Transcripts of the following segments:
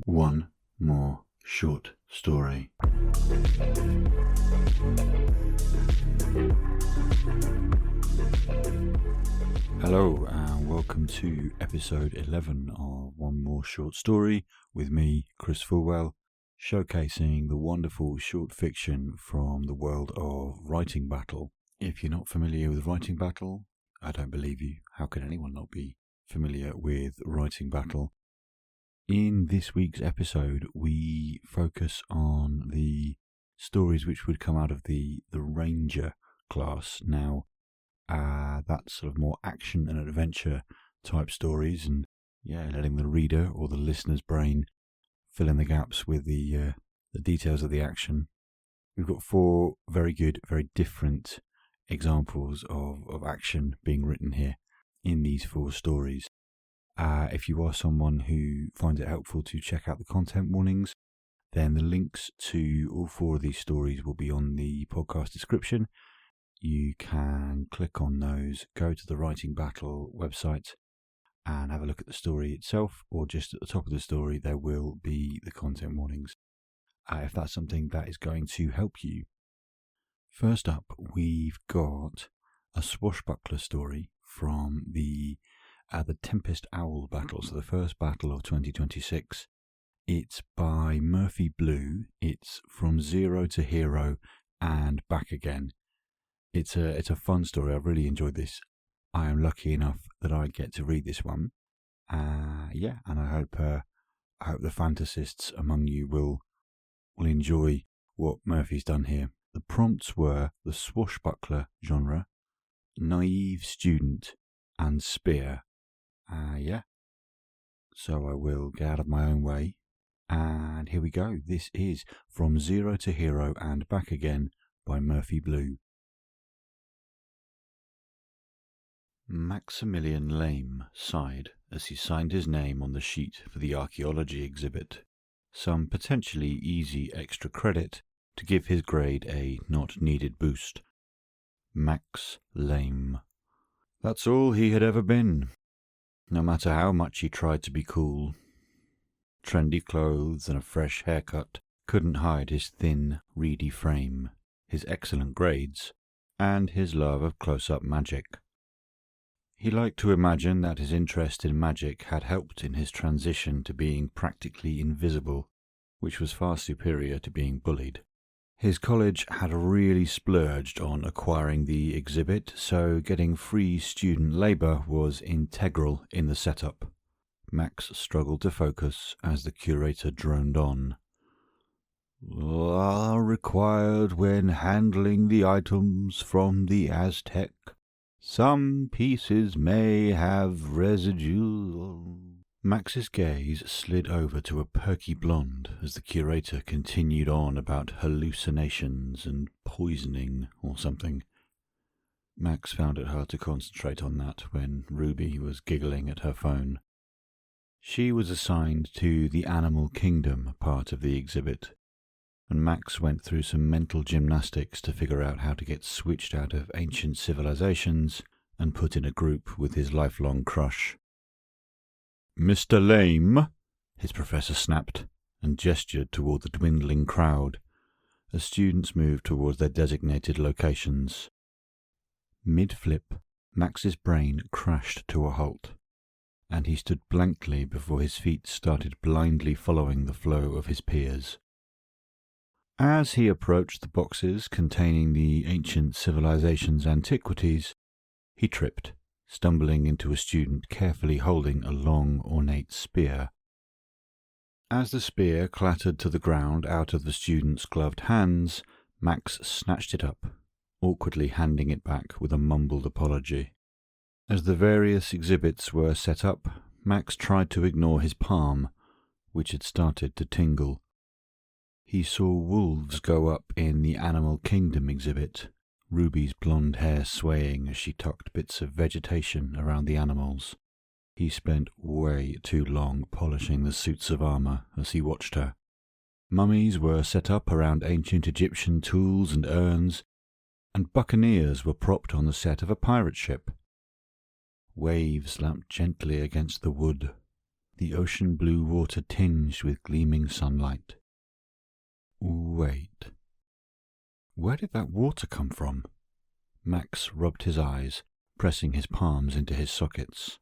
one more short story. Hello and welcome to episode 11 of One More Short Story with me, Chris Fulwell, showcasing the wonderful short fiction from the world of Writing Battle. If you're not familiar with Writing Battle, I don't believe you. How can anyone not be familiar with Writing Battle? In this week's episode, we focus on the stories which would come out of the Ranger class. Now, that's sort of more action and adventure type stories, and letting the reader or the listener's brain fill in the gaps with the details of the action. We've got 4 very good, very different examples of action being written here in these 4 stories. If you are someone who finds it helpful to check out the content warnings, then the links to all 4 of these stories will be on the podcast description. You can click on those, go to the Writing Battle website and have a look at the story itself, or just at the top of the story there will be the content warnings, if that's something that is going to help you. First up, we've got a swashbuckler story from the Tempest Owl battle, so the first battle of 2026. It's by Murphy Blue. It's From Zero to Hero and Back Again. It's a fun story. I've really enjoyed this. I am lucky enough that I get to read this one. And I hope the fantasists among you will enjoy what Murphy's done here. The prompts were the swashbuckler genre, naive student, and spear. So I will get out of my own way. And here we go. This is From Zero to Hero and Back Again by Murphy Blue. Maximilian Lame sighed as he signed his name on the sheet for the archaeology exhibit. Some potentially easy extra credit to give his grade a not-needed boost. Max Lame. That's all he had ever been, no matter how much he tried to be cool. Trendy clothes and a fresh haircut couldn't hide his thin, reedy frame, his excellent grades, and his love of close-up magic. He liked to imagine that his interest in magic had helped in his transition to being practically invisible, which was far superior to being bullied. His college had really splurged on acquiring the exhibit, so getting free student labour was integral in the setup. Max struggled to focus as the curator droned on. "Are required when handling the items from the Aztec. Some pieces may have residue." Max's gaze slid over to a perky blonde as the curator continued on about hallucinations and poisoning or something. Max found it hard to concentrate on that when Ruby was giggling at her phone. She was assigned to the Animal Kingdom part of the exhibit, and Max went through some mental gymnastics to figure out how to get switched out of ancient civilizations and put in a group with his lifelong crush. "Mr. Lame," his professor snapped, and gestured toward the dwindling crowd as students moved towards their designated locations. Mid-flip, Max's brain crashed to a halt, and he stood blankly before his feet started blindly following the flow of his peers. As he approached the boxes containing the ancient civilization's antiquities, he tripped, stumbling into a student carefully holding a long, ornate spear. As the spear clattered to the ground out of the student's gloved hands, Max snatched it up, awkwardly handing it back with a mumbled apology. As the various exhibits were set up, Max tried to ignore his palm, which had started to tingle. He saw wolves go up in the Animal Kingdom exhibit, Ruby's blonde hair swaying as she tucked bits of vegetation around the animals. He spent way too long polishing the suits of armour as he watched her. Mummies were set up around ancient Egyptian tools and urns, and buccaneers were propped on the set of a pirate ship. Waves lapped gently against the wood. the ocean blue water tinged with gleaming sunlight. Wait. Where did that water come from? Max rubbed his eyes, pressing his palms into his sockets.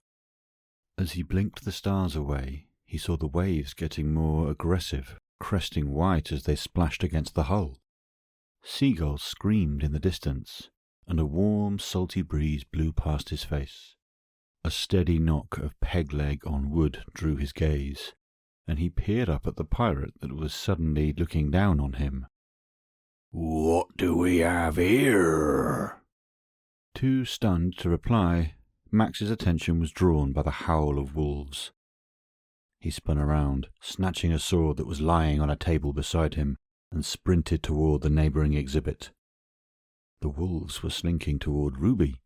As he blinked the stars away, he saw the waves getting more aggressive, cresting white as they splashed against the hull. Seagulls screamed in the distance, and a warm, salty breeze blew past his face. A steady knock of peg leg on wood drew his gaze, and he peered up at the pirate that was suddenly looking down on him. "What do we have here?" Too stunned to reply, Max's attention was drawn by the howl of wolves. He spun around, snatching a sword that was lying on a table beside him, and sprinted toward the neighbouring exhibit. The wolves were slinking toward Ruby,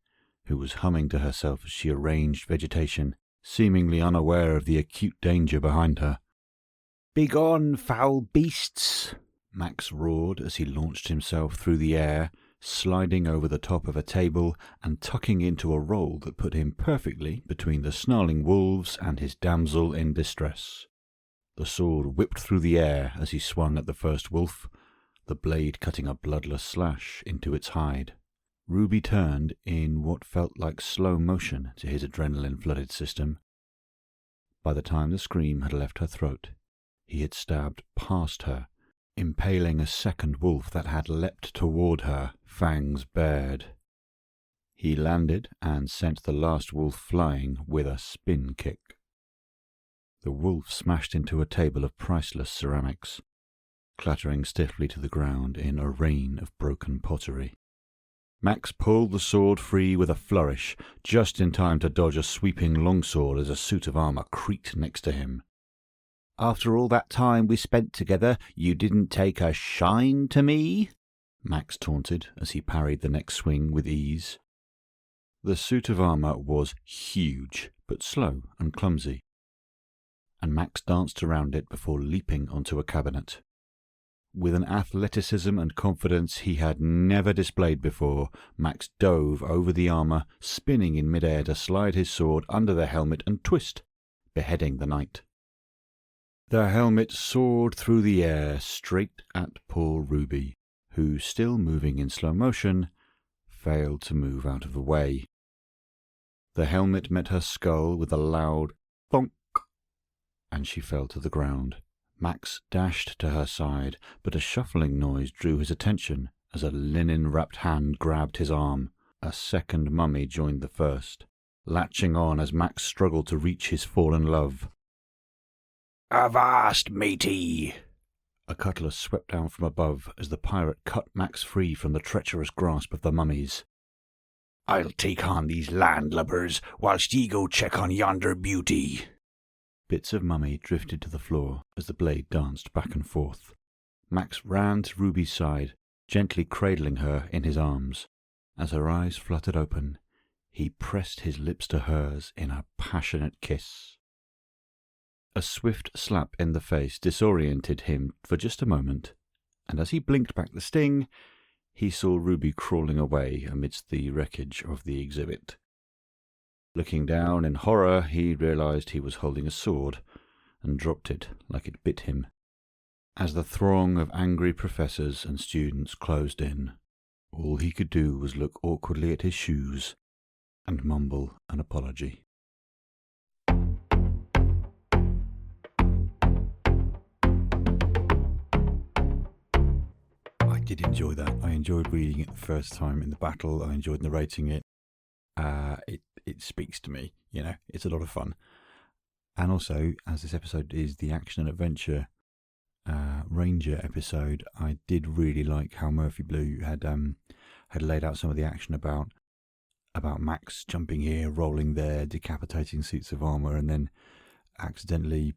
who was humming to herself as she arranged vegetation, seemingly unaware of the acute danger behind her. "Begone, foul beasts!" Max roared as he launched himself through the air, sliding over the top of a table and tucking into a roll that put him perfectly between the snarling wolves and his damsel in distress. The sword whipped through the air as he swung at the first wolf, the blade cutting a bloodless slash into its hide. Ruby turned in what felt like slow motion to his adrenaline-flooded system. By the time the scream had left her throat, he had stabbed past her, impaling a second wolf that had leapt toward her, fangs bared. He landed and sent the last wolf flying with a spin kick. The wolf smashed into a table of priceless ceramics, clattering stiffly to the ground in a rain of broken pottery. Max pulled the sword free with a flourish, just in time to dodge a sweeping longsword as a suit of armour creaked next to him. "After all that time we spent together, you didn't take a shine to me?" Max taunted as he parried the next swing with ease. The suit of armour was huge, but slow and clumsy, and Max danced around it before leaping onto a cabinet. With an athleticism and confidence he had never displayed before, Max dove over the armour, spinning in mid-air to slide his sword under the helmet and twist, beheading the knight. The helmet soared through the air straight at poor Ruby, who, still moving in slow motion, failed to move out of the way. The helmet met her skull with a loud thonk, and she fell to the ground. Max dashed to her side, but a shuffling noise drew his attention as a linen-wrapped hand grabbed his arm. A second mummy joined the first, latching on as Max struggled to reach his fallen love. "Avast, matey!" A cutlass swept down from above as the pirate cut Max free from the treacherous grasp of the mummies. "I'll take on these landlubbers whilst ye go check on yonder beauty." Bits of mummy drifted to the floor as the blade danced back and forth. Max ran to Ruby's side, gently cradling her in his arms. As her eyes fluttered open, he pressed his lips to hers in a passionate kiss. A swift slap in the face disoriented him for just a moment, and as he blinked back the sting, he saw Ruby crawling away amidst the wreckage of the exhibit. Looking down in horror, he realized he was holding a sword, and dropped it like it bit him. As the throng of angry professors and students closed in, all he could do was look awkwardly at his shoes and mumble an apology. I did enjoy that. I enjoyed reading it the first time in the battle. I enjoyed narrating it. It speaks to me, it's a lot of fun. And also, as this episode is the action and adventure Ranger episode, I did really like how Murphy Blue had laid out some of the action about Max jumping here, rolling there, decapitating suits of armour, and then accidentally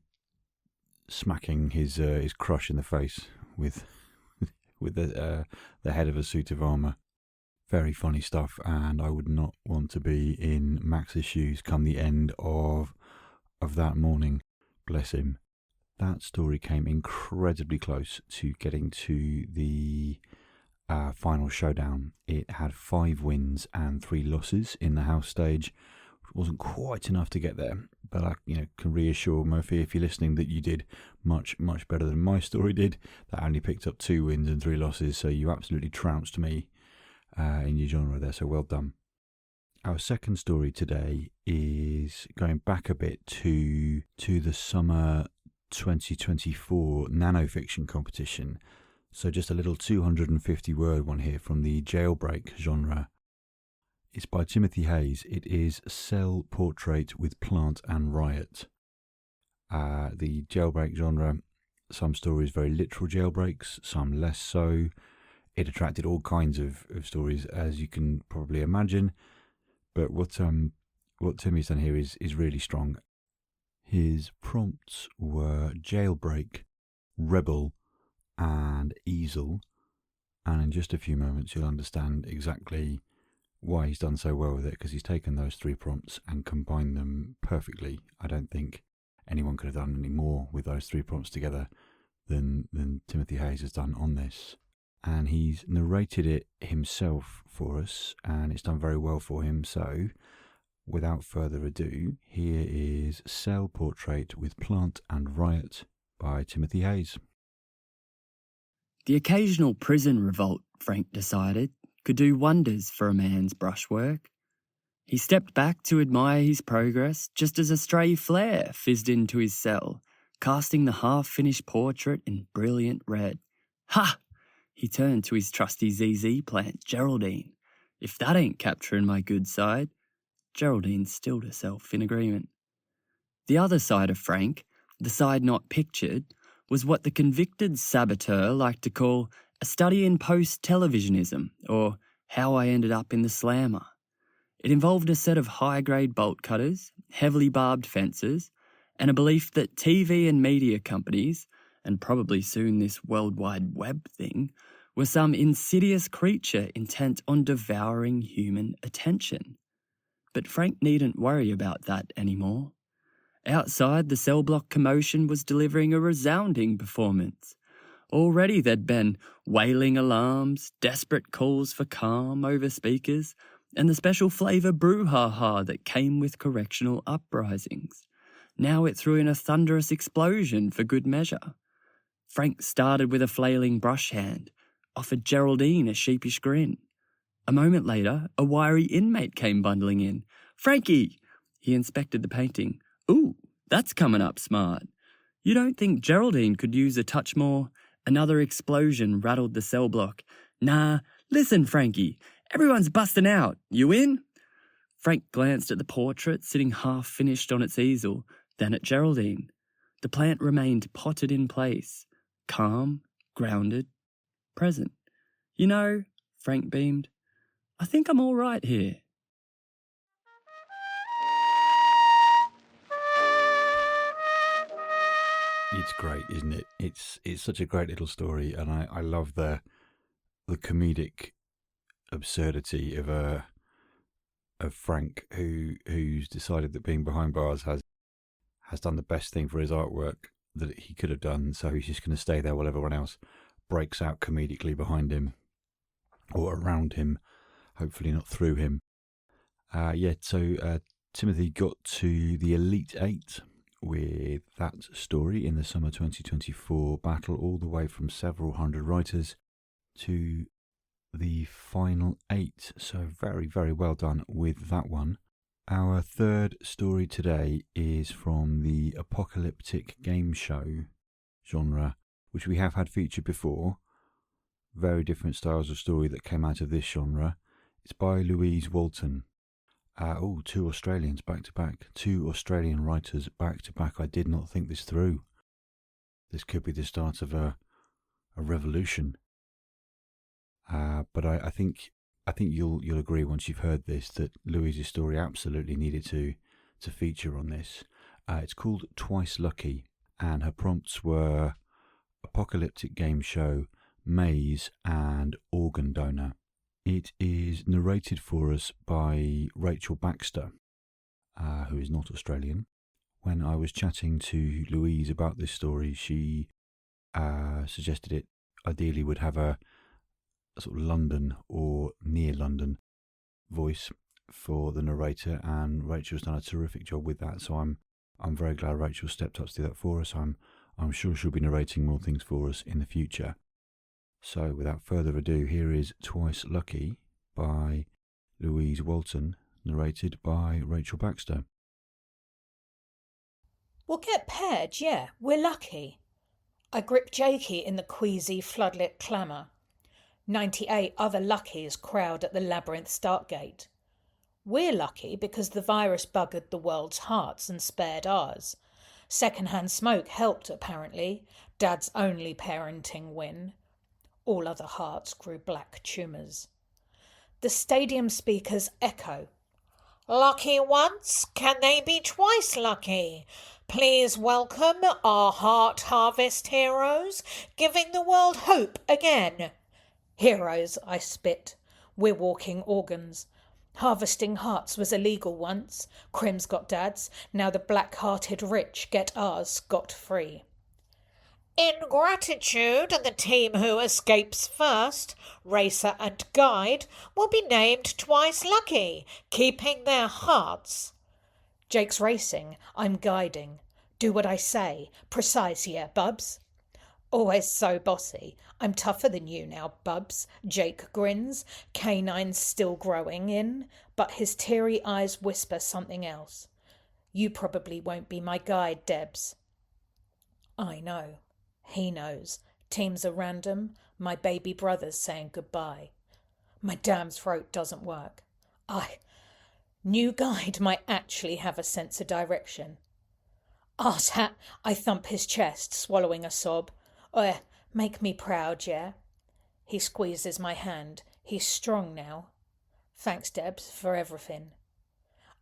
smacking his crush in the face with the head of a suit of armour. Very funny stuff, and I would not want to be in Max's shoes come the end of that morning. Bless him. That story came incredibly close to getting to the final showdown. It had 5 wins and 3 losses in the house stage, which wasn't quite enough to get there, but I can reassure Murphy, if you're listening, that you did much, much better than my story did. That only picked up 2 wins and 3 losses, so you absolutely trounced me in your genre there, so well done. Our second story today is going back a bit to the summer 2024 nanofiction competition. So just a little 250-word one here from the jailbreak genre. It's by Timothy Hayes. It is Cell Portrait with Plant and Riot. The jailbreak genre, some stories very literal jailbreaks, some less so. It attracted all kinds of stories, as you can probably imagine. But what Timmy's done here is really strong. His prompts were jailbreak, rebel, and easel. And in just a few moments, you'll understand exactly why he's done so well with it, because he's taken those 3 prompts and combined them perfectly. I don't think anyone could have done any more with those 3 prompts together than Timothy Hayes has done on this. And he's narrated it himself for us, and it's done very well for him. So, without further ado, here is Cell Portrait with Plant and Riot by Timothy Hayes. The occasional prison revolt, Frank decided, could do wonders for a man's brushwork. He stepped back to admire his progress just as a stray flare fizzed into his cell, casting the half-finished portrait in brilliant red. Ha! He turned to his trusty ZZ plant, Geraldine. If that ain't capturing my good side. Geraldine stilled herself in agreement. The other side of Frank, the side not pictured, was what the convicted saboteur liked to call a study in post-televisionism, or how I ended up in the slammer. It involved a set of high-grade bolt cutters, heavily barbed fences, and a belief that TV and media companies, and probably soon this World Wide Web thing, were some insidious creature intent on devouring human attention. But Frank needn't worry about that anymore. Outside, the cell block commotion was delivering a resounding performance. Already there'd been wailing alarms, desperate calls for calm over speakers, and the special flavour brouhaha that came with correctional uprisings. Now it threw in a thunderous explosion for good measure. Frank started with a flailing brush hand, offered Geraldine a sheepish grin. A moment later, a wiry inmate came bundling in. "Frankie!" He inspected the painting. "Ooh, that's coming up smart. You don't think Geraldine could use a touch more?" Another explosion rattled the cell block. "Nah, listen, Frankie. Everyone's busting out. You in?" Frank glanced at the portrait sitting half-finished on its easel, then at Geraldine. The plant remained potted in place, calm, grounded, present. "You know," Frank beamed, "I think I'm all right here." It's great, isn't it? It's such a great little story, and I love the comedic absurdity of Frank, who's decided that being behind bars has done the best thing for his artwork that he could have done, so he's just going to stay there while everyone else breaks out comedically behind him or around him, hopefully not through him. So Timothy got to the Elite 8 with that story in the summer 2024 battle, all the way from several hundred writers to the final 8. So very, very well done with that one. Our third story today is from the apocalyptic game show genre, which we have had featured before. Very different styles of story that came out of this genre. It's by Louise Walton. 2 Australians back to back. 2 Australian writers back to back. I did not think this through. This could be the start of a revolution. But I think you'll agree once you've heard this that Louise's story absolutely needed to feature on this. It's called Twice Lucky, and her prompts were apocalyptic game show, maze, and organ donor. It is narrated for us by Rachel Baxter, who is not Australian. When I was chatting to Louise about this story, she suggested it ideally would have a sort of London or near London voice for the narrator, and Rachel's done a terrific job with that, so I'm I'm very glad Rachel stepped up to do that for us. I'm sure she'll be narrating more things for us in the future. So, without further ado, here is Twice Lucky by Louise Walton, narrated by Rachel Baxter. We'll get paired, yeah, we're lucky. I grip Jakey in the queasy floodlit clamour. 98 other luckies crowd at the labyrinth start gate. We're lucky because the virus buggered the world's hearts and spared ours. Second-hand smoke helped, apparently. Dad's only parenting win. All other hearts grew black tumours. The stadium speakers echo. Lucky once, can they be twice lucky? Please welcome our heart harvest heroes, giving the world hope again. Heroes, I spit. We're walking organs. Harvesting hearts was illegal once. Crims got dads. Now the black-hearted rich get ours scot-free. In gratitude, the team who escapes first, racer and guide, will be named Twice Lucky, keeping their hearts. Jake's racing, I'm guiding. Do what I say. Precise, yeah, Bubs? Always so bossy. I'm tougher than you now, Bubs. Jake grins, canines still growing in, but his teary eyes whisper something else. You probably won't be my guide, Debs. I know. He knows. Teams are random. My baby brother's saying goodbye. My damn throat doesn't work. New guide might actually have a sense of direction. Arshat, I thump his chest, swallowing a sob. Make me proud, yeah? He squeezes my hand. He's strong now. Thanks, Debs, for everything.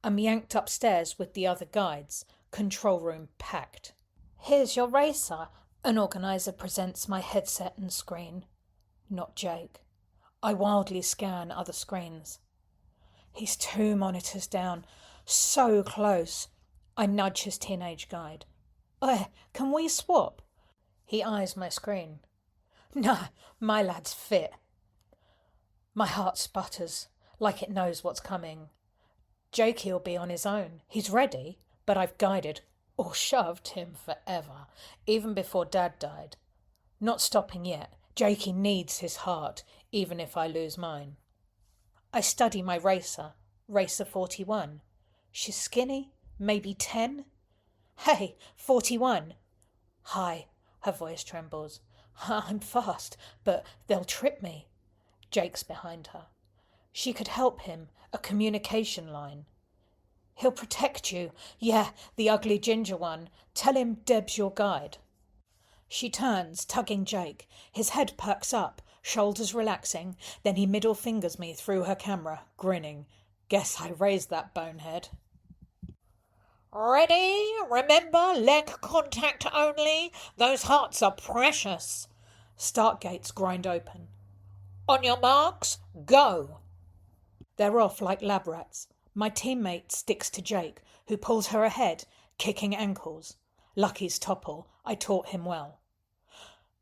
I'm yanked upstairs with the other guides. Control room packed. Here's your racer. An organiser presents my headset and screen. Not Jake. I wildly scan other screens. He's 2 monitors down. So close. I nudge his teenage guide. Can we swap? He eyes my screen. Nah, my lad's fit. My heart sputters, like it knows what's coming. Jakey'll be on his own. He's ready, but I've guided or shoved him forever, even before Dad died. Not stopping yet. Jakey needs his heart, even if I lose mine. I study my racer, Racer 41. She's skinny, maybe 10. Hey, 41. Hi, her voice trembles. I'm fast, but they'll trip me. Jake's behind her. She could help him, a communication line. He'll protect you. Yeah, the ugly ginger one. Tell him Deb's your guide. She turns, tugging Jake. His head perks up, shoulders relaxing. Then he middle fingers me through her camera, grinning. Guess I raised that bonehead. Ready? Remember, leg contact only. Those hearts are precious. Start gates grind open. On your marks, go. They're off like lab rats. My teammate sticks to Jake, who pulls her ahead, kicking ankles. Lucky's topple. I taught him well.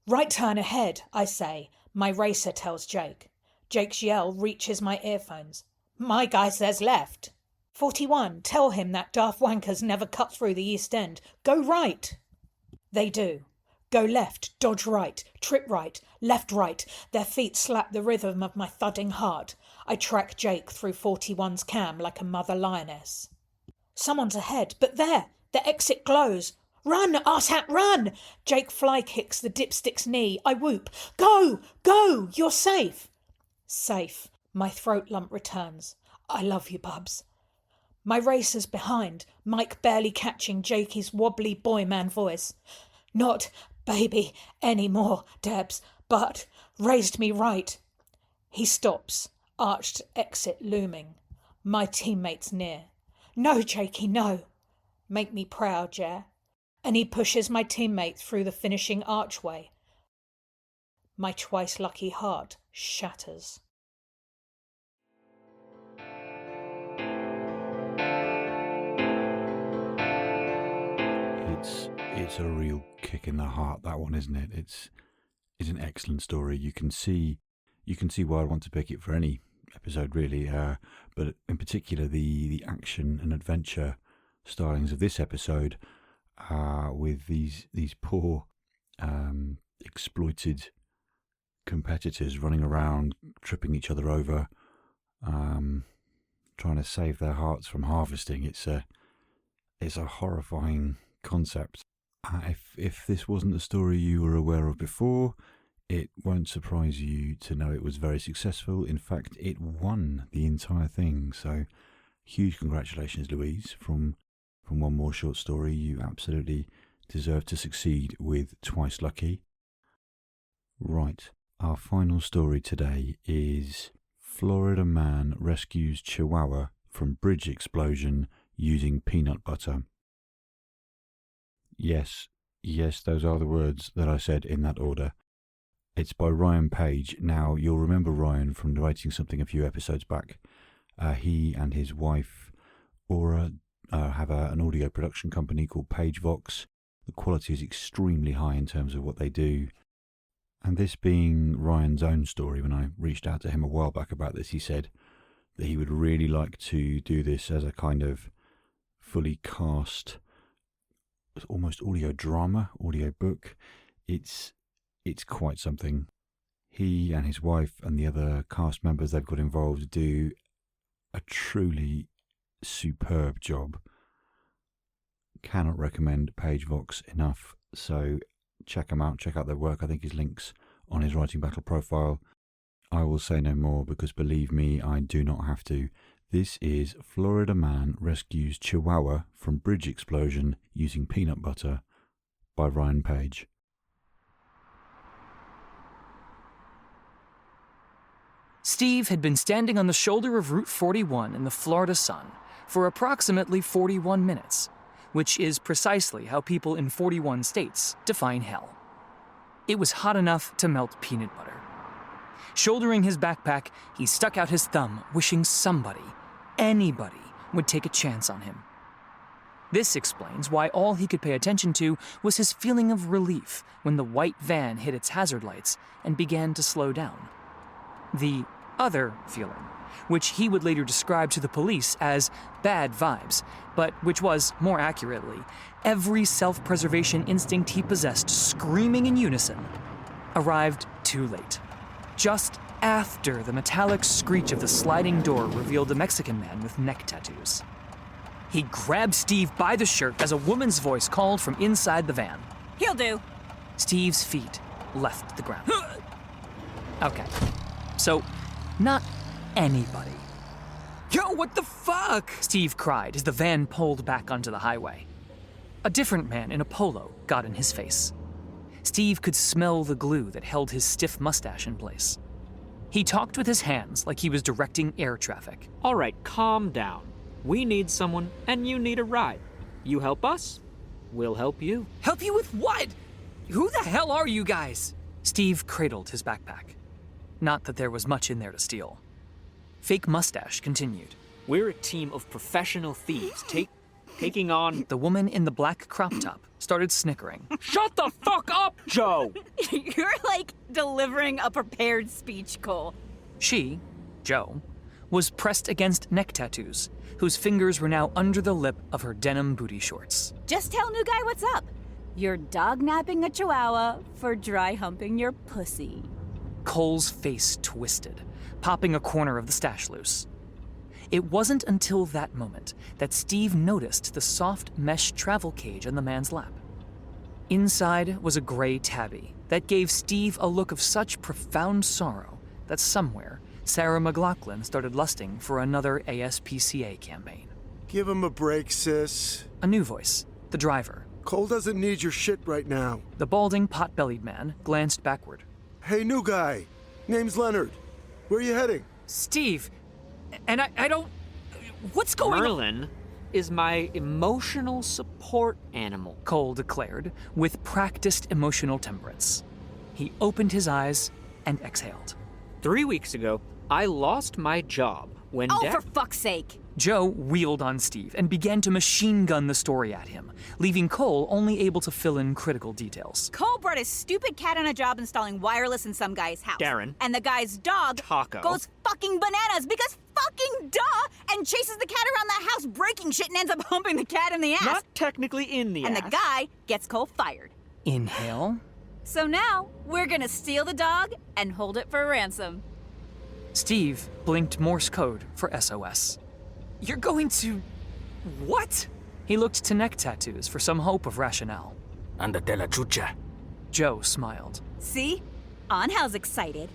Right turn ahead, I say. My racer tells Jake. Jake's yell reaches my earphones. My guy says left. 41, tell him that daft wankers never cut through the East End. Go right. They do. Go left, dodge right, trip right, left right. Their feet slap the rhythm of my thudding heart. I track Jake through 41's cam like a mother lioness. Someone's ahead, but there, the exit glows. Run, arshat, run! Jake fly kicks the dipstick's knee. I whoop. Go, go, you're safe. Safe. My throat lump returns. I love you, Bubs. My racer's behind, Mike barely catching Jakey's wobbly boy-man voice. Not baby anymore, Debs, but raised me right. He stops, arched exit looming. My teammate's near. No, Jakey, no. Make me proud, yeah? And he pushes my teammate through the finishing archway. My twice lucky heart shatters. It's a real kick in the heart, that one, isn't it? It's an excellent story. You can see why I'd want to pick it for any episode, really. But in particular, the action and adventure stylings of this episode, with these poor exploited competitors running around, tripping each other over, trying to save their hearts from harvesting. It's a horrifying concept. If this wasn't a story you were aware of before, it won't surprise you to know it was very successful. In fact, it won the entire thing. So, huge congratulations, Louise, from One More Short Story. You absolutely deserve to succeed with Twice Lucky. Right, our final story today is Florida Man Rescues Chihuahua from Bridge Explosion Using Peanut Butter. Yes, those are the words that I said in that order. It's by Ryan Paige. Now, you'll remember Ryan from narrating something a few episodes back. He and his wife, Aura, have an audio production company called Paige Vox. The quality is extremely high in terms of what they do. And this being Ryan's own story, when I reached out to him a while back about this, he said that he would really like to do this as a kind of fully cast, almost audio drama, audio book. It's quite something. He and his wife and the other cast members they've got involved do a truly superb job. Cannot recommend Paige Vox enough. So check them out, check out their work. I think his link's on his Writing Battle profile. I will say no more because, believe me, I do not have to. This is Florida Man Rescues Chihuahua from Bridge Explosion Using Peanut Butter by Ryan Paige. Steve had been standing on the shoulder of Route 41 in the Florida sun for approximately 41 minutes, which is precisely how people in 41 states define hell. It was hot enough to melt peanut butter. Shouldering his backpack, he stuck out his thumb, wishing somebody, anybody, would take a chance on him. This explains why all he could pay attention to was his feeling of relief when the white van hit its hazard lights and began to slow down. The other feeling, which he would later describe to the police as bad vibes, but which was, more accurately, every self-preservation instinct he possessed screaming in unison, arrived too late. Just after the metallic screech of the sliding door revealed a Mexican man with neck tattoos. He grabbed Steve by the shirt as a woman's voice called from inside the van. "He'll do." Steve's feet left the ground. Okay. So, not anybody. Yo, what the fuck? Steve cried as the van pulled back onto the highway. A different man in a polo got in his face. Steve could smell the glue that held his stiff mustache in place. He talked with his hands like he was directing air traffic. All right, calm down. We need someone, and you need a ride. You help us, we'll help you. Help you with what? Who the hell are you guys? Steve cradled his backpack. Not that there was much in there to steal. Fake Mustache continued. We're a team of professional thieves taking on... The woman in the black crop top started snickering. Shut the fuck up, Joe! You're like delivering a prepared speech, Cole. She, Joe, was pressed against neck tattoos, whose fingers were now under the lip of her denim booty shorts. Just tell new guy what's up. You're dog-napping a chihuahua for dry humping your pussy. Cole's face twisted, popping a corner of the stash loose. It wasn't until that moment that Steve noticed the soft mesh travel cage on the man's lap. Inside was a gray tabby that gave Steve a look of such profound sorrow that somewhere Sarah McLachlan started lusting for another ASPCA campaign. Give him a break, sis. A new voice, the driver. Cole doesn't need your shit right now. The balding, pot-bellied man glanced backward. Hey, new guy. Name's Leonard. Where are you heading? Steve, and I don't... What's going on? Merlin is my emotional support animal. Cole declared, with practiced emotional temperance. He opened his eyes and exhaled. 3 weeks ago, I lost my job when Oh, for fuck's sake. Joe wheeled on Steve and began to machine gun the story at him, leaving Cole only able to fill in critical details. Cole brought his stupid cat on a job installing wireless in some guy's house. Darren. And the guy's dog Taco. goes fucking bananas because fucking duh, and chases the cat around the house breaking shit and ends up humping the cat in the ass. Not technically in the and ass. the guy gets Cole fired. Inhale. So now, we're gonna steal the dog and hold it for ransom. Steve blinked Morse code for SOS. You're going to... what? He looked to neck tattoos for some hope of rationale. Ándate la chucha. Joe smiled. See? Angel's excited.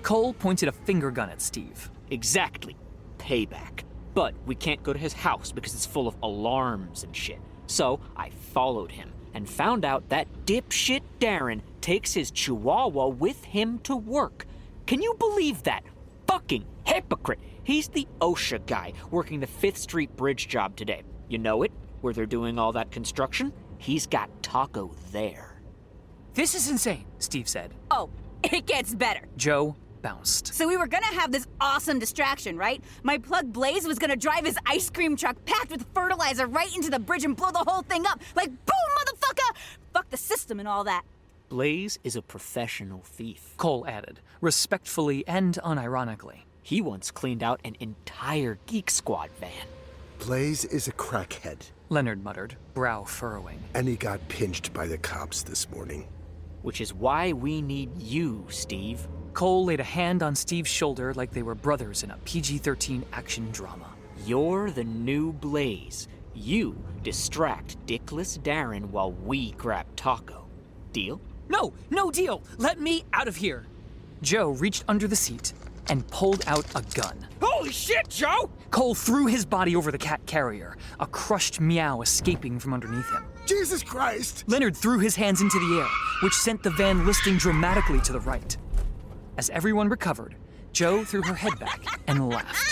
Cole pointed a finger gun at Steve. Exactly. Payback. But we can't go to his house because it's full of alarms and shit. So I followed him and found out that dipshit Darren takes his chihuahua with him to work. Can you believe that? Fucking hypocrite. He's the OSHA guy working the 5th Street Bridge job today. You know it? Where they're doing all that construction? He's got Taco there. This is insane, Steve said. Oh, it gets better. Joe bounced. So we were gonna have this awesome distraction, right? My plug Blaze was gonna drive his ice cream truck packed with fertilizer right into the bridge and blow the whole thing up. Like, boom, motherfucker! Fuck the system and all that. Blaze is a professional thief. Cole added, respectfully and unironically. He once cleaned out an entire Geek Squad van. Blaze is a crackhead, Leonard muttered, brow furrowing. and he got pinched by the cops this morning. Which is why we need you, Steve. Cole laid a hand on Steve's shoulder like they were brothers in a PG-13 action drama. You're the new Blaze. You distract dickless Darren while we grab Taco. Deal? No, no deal! Let me out of here! Joe reached under the seat and pulled out a gun. Holy shit, Joe! Cole threw his body over the cat carrier, a crushed meow escaping from underneath him. Jesus Christ! Leonard threw his hands into the air, which sent the van listing dramatically to the right. As everyone recovered, Joe threw her head back and laughed.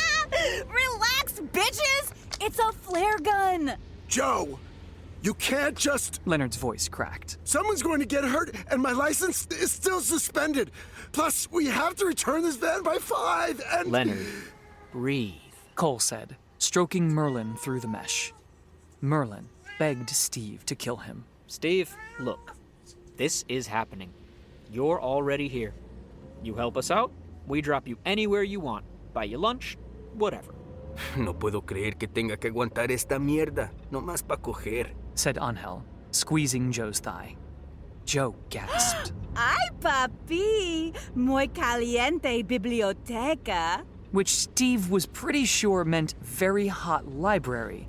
Relax, bitches! It's a flare gun! Joe, you can't just... Leonard's voice cracked. Someone's going to get hurt, and my license is still suspended. Plus, we have to return this van by 5, and... Leonard, breathe. Cole said, stroking Merlin through the mesh. Merlin begged Steve to kill him. Steve, look. This is happening. You're already here. You help us out, we drop you anywhere you want. Buy you lunch, whatever. No puedo creer que tenga que aguantar esta mierda, nomás pa' coger. Said Angel, squeezing Joe's thigh. Joe gasped. Ay, papi, muy caliente biblioteca. Which Steve was pretty sure meant very hot library,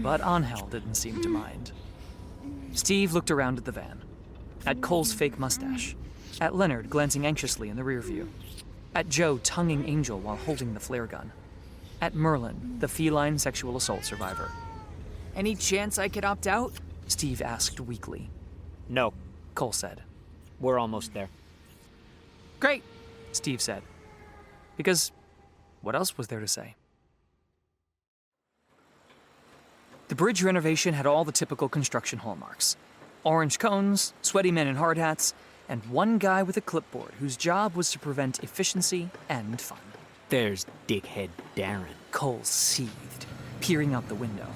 but Angel didn't seem to mind. Steve looked around at the van, at Cole's fake mustache, at Leonard glancing anxiously in the rear view, at Joe tonguing Angel while holding the flare gun, at Merlin, the feline sexual assault survivor. Any chance I could opt out? Steve asked weakly. No, Cole said. we're almost there. Great, Steve said. Because what else was there to say? The bridge renovation had all the typical construction hallmarks. Orange cones, sweaty men in hard hats, and one guy with a clipboard whose job was to prevent efficiency and fun. There's dickhead Darren. Cole seethed, peering out the window.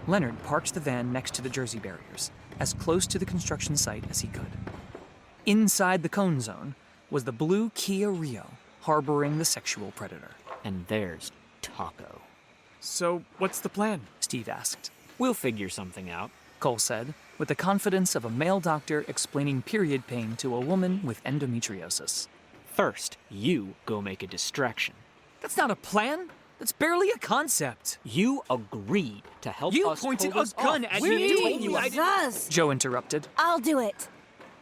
Leonard parked the van next to the Jersey barriers, as close to the construction site as he could. Inside the cone zone was the blue Kia Rio, harboring the sexual predator. And there's Taco. So, what's the plan? Steve asked. We'll figure something out. Cole said, with the confidence of a male doctor explaining period pain to a woman with endometriosis. First, you go make a distraction. That's not a plan. That's barely a concept. You agreed to help You us pointed pull a this gun off. at We're me. doing you. Jesus! Joe interrupted. I'll do it.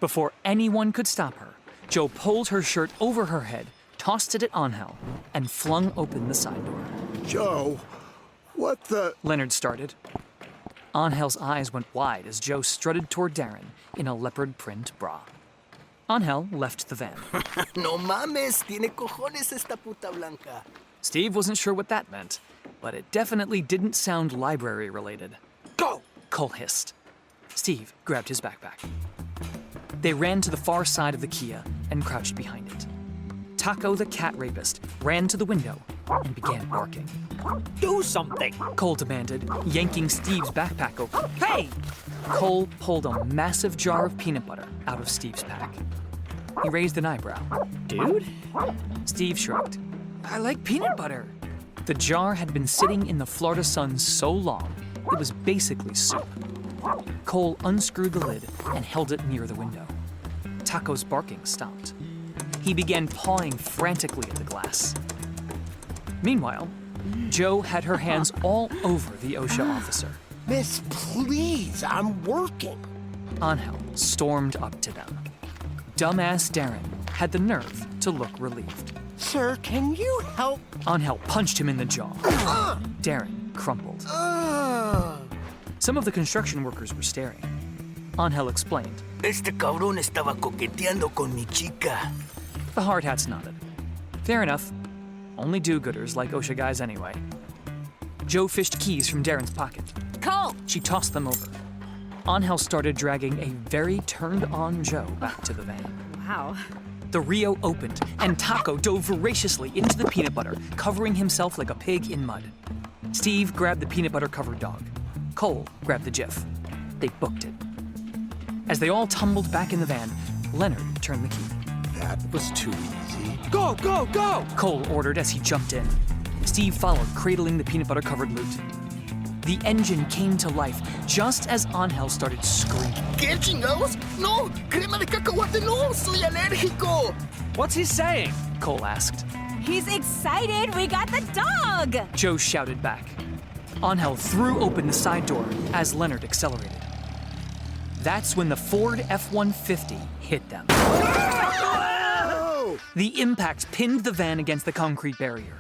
Before anyone could stop her, Joe pulled her shirt over her head, tossed it at Angel, and flung open the side door. Joe, what the... Leonard started. Angel's eyes went wide as Joe strutted toward Darren in a leopard print bra. Angel left the van. No mames, tiene cojones esta puta blanca. Steve wasn't sure what that meant, but it definitely didn't sound library-related. Go! Cole hissed. Steve grabbed his backpack. They ran to the far side of the Kia and crouched behind it. Taco, the cat rapist, ran to the window and began barking. Do something! Cole demanded, yanking Steve's backpack open. Hey! Cole pulled a massive jar of peanut butter out of Steve's pack. He raised an eyebrow. Dude? Steve shrugged. I like peanut butter. The jar had been sitting in the Florida sun so long, it was basically soup. Cole unscrewed the lid and held it near the window. Taco's barking stopped. He began pawing frantically at the glass. Meanwhile, Jo had her hands all over the OSHA officer. Miss, please, I'm working. Angel stormed up to them. Dumbass Darren had the nerve to look relieved. Sir, can you help? Angel punched him in the jaw. Darren crumpled. Some of the construction workers were staring. Angel explained. Este cabrón estaba coqueteando con mi chica. The hard hats nodded. Fair enough. Only do-gooders like OSHA guys anyway. Jo fished keys from Darren's pocket. Cole! She tossed them over. Angel started dragging a very turned-on Jo back to the van. Wow. The Rio opened, and Taco dove voraciously into the peanut butter, covering himself like a pig in mud. Steve grabbed the peanut butter-covered dog. Cole grabbed the Jif. They booked it. As they all tumbled back in the van, Leonard turned the key. That was too easy. Go, go, go! Cole ordered as he jumped in. Steve followed, cradling the peanut butter-covered loot. The engine came to life just as Angel started screaming. ¿Qué chingados? No, crema de cacahuate, no, soy alérgico. What's he saying? Cole asked. He's excited! We got the dog! Jo shouted back. Angel threw open the side door as Leonard accelerated. That's when the Ford F-150 hit them. The impact pinned the van against the concrete barrier.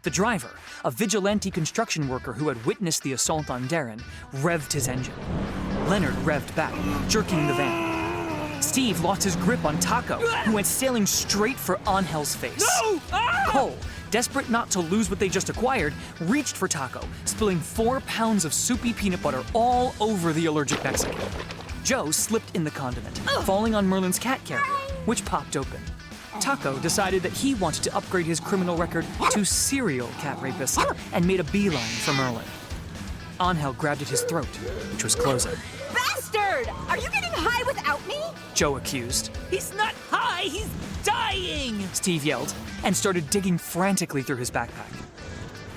The driver, a vigilante construction worker who had witnessed the assault on Darren, revved his engine. Leonard revved back, jerking the van. Steve lost his grip on Taco, who went sailing straight for Angel's face. No! Cole, desperate not to lose what they just acquired, reached for Taco, spilling 4 pounds of soupy peanut butter all over the allergic Mexican. Jo slipped in the condiment, falling on Merlin's cat carrier, which popped open. Taco decided that he wanted to upgrade his criminal record to serial cat rapist and made a beeline for Merlin. Angel grabbed at his throat, which was closing. Bastard! Are you getting high without me? Jo accused. He's not high, he's dying! Steve yelled and started digging frantically through his backpack.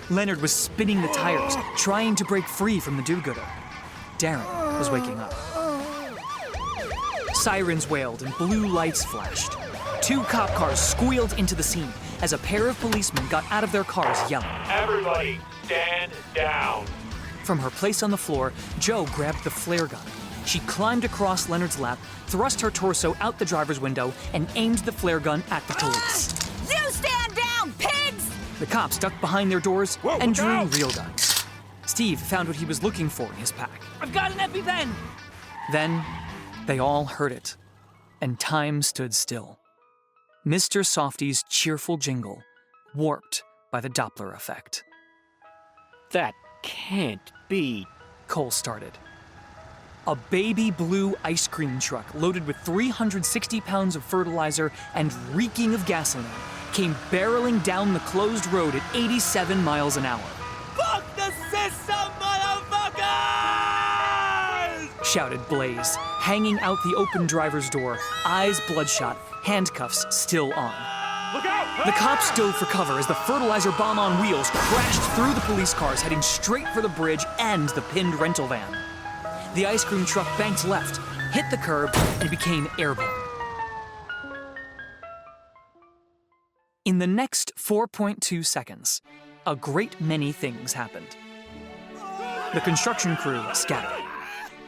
Leonard was spinning the tires, trying to break free from the do-gooder. Darren was waking up. Sirens wailed and blue lights flashed. 2 cop cars squealed into the scene as a pair of policemen got out of their cars yelling. Everybody, stand down. From her place on the floor, Jo grabbed the flare gun. She climbed across Leonard's lap, thrust her torso out the driver's window, and aimed the flare gun at the police. You stand down, pigs! The cops ducked behind their doors and drew real guns. Steve found what he was looking for in his pack. I've got an EpiPen! Then, they all heard it, and time stood still. Mr. Softy's cheerful jingle, warped by the Doppler effect. That can't be. Cole started. A baby blue ice cream truck loaded with 360 pounds of fertilizer and reeking of gasoline came barreling down the closed road at 87 miles an hour. Fuck the system, motherfuckers! Shouted Blaze, hanging out the open driver's door, eyes bloodshot, handcuffs still on. Look out! The cops dove for cover as the fertilizer bomb on wheels crashed through the police cars heading straight for the bridge and the pinned rental van. The ice cream truck banked left, hit the curb, and became airborne. In the next 4.2 seconds, a great many things happened. The construction crew scattered.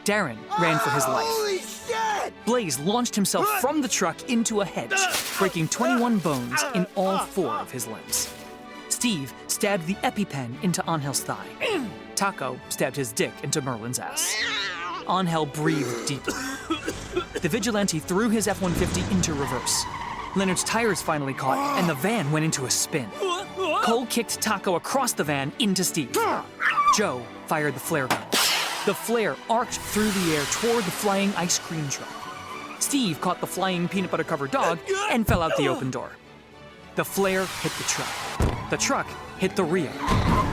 Darren ran for his life. Holy shit! Blaze launched himself from the truck into a hedge, breaking 21 bones in all 4 of his limbs. Steve stabbed the EpiPen into Angel's thigh. Taco stabbed his dick into Merlin's ass. Angel breathed deeply. The vigilante threw his F-150 into reverse. Leonard's tires finally caught, and the van went into a spin. Cole kicked Taco across the van into Steve. Jo fired the flare gun. The flare arced through the air toward the flying ice cream truck. Steve caught the flying peanut butter-covered dog and fell out the open door. The flare hit the truck. The truck hit the Rio.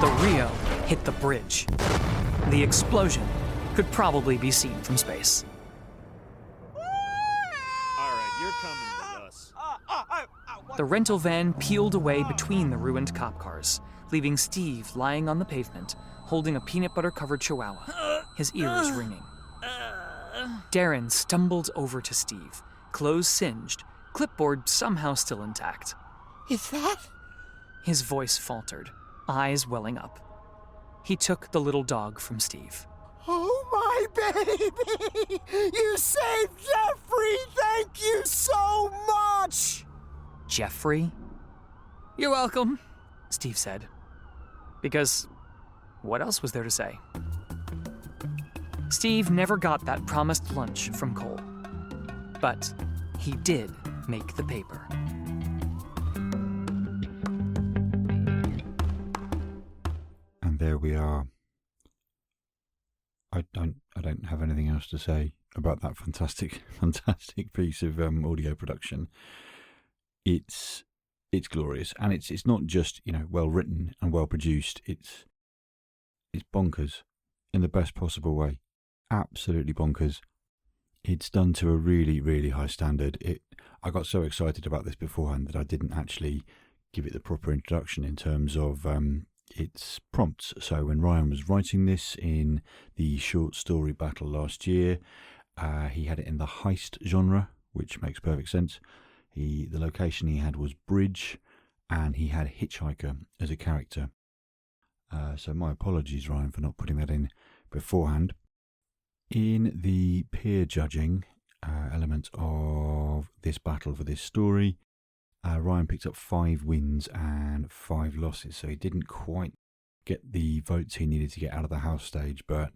The Rio hit the bridge. The explosion could probably be seen from space. The rental van peeled away between the ruined cop cars, leaving Steve lying on the pavement, holding a peanut butter-covered chihuahua, his ears ringing. Darren stumbled over to Steve, clothes singed, clipboard somehow still intact. Is that? His voice faltered, eyes welling up. He took the little dog from Steve. Oh, my baby! You saved Jeffrey! Thank you so much! Jeffrey? You're welcome, Steve said. Because what else was there to say? Steve never got that promised lunch from Cole. But he did make the paper. And there we are. I don't have anything else to say about that fantastic piece of audio production. It's glorious, and it's not just, well written and well produced. It's bonkers in the best possible way. Absolutely bonkers. It's done to a really, really high standard. I got so excited about this beforehand that I didn't actually give it the proper introduction in terms of its prompts. So when Ryan was writing this in the short story battle last year, he had it in the heist genre, which makes perfect sense. The location he had was Bridge, and he had Hitchhiker as a character. So my apologies, Ryan, for not putting that in beforehand. In the peer judging element of this battle for this story, Ryan picked up 5 wins and 5 losses, so he didn't quite get the votes he needed to get out of the house stage, but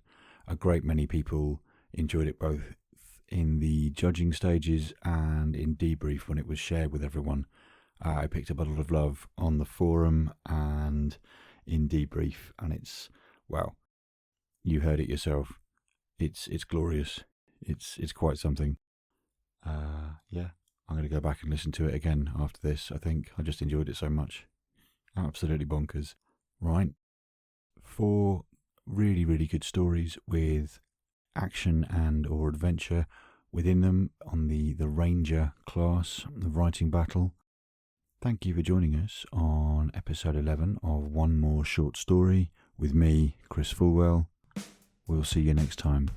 a great many people enjoyed it both in the judging stages and in debrief when it was shared with everyone. I picked up a lot of love on the forum and in debrief, and it's, well, you heard it yourself. It's glorious. It's quite something. Yeah, I'm going to go back and listen to it again after this. I think I just enjoyed it so much. Absolutely bonkers. Right. 4 really, really good stories with action and or adventure within them on the Ranger class, the writing battle. Thank you for joining us on episode 11 of One More Short Story with me, Chris Fulwell. We'll see you next time.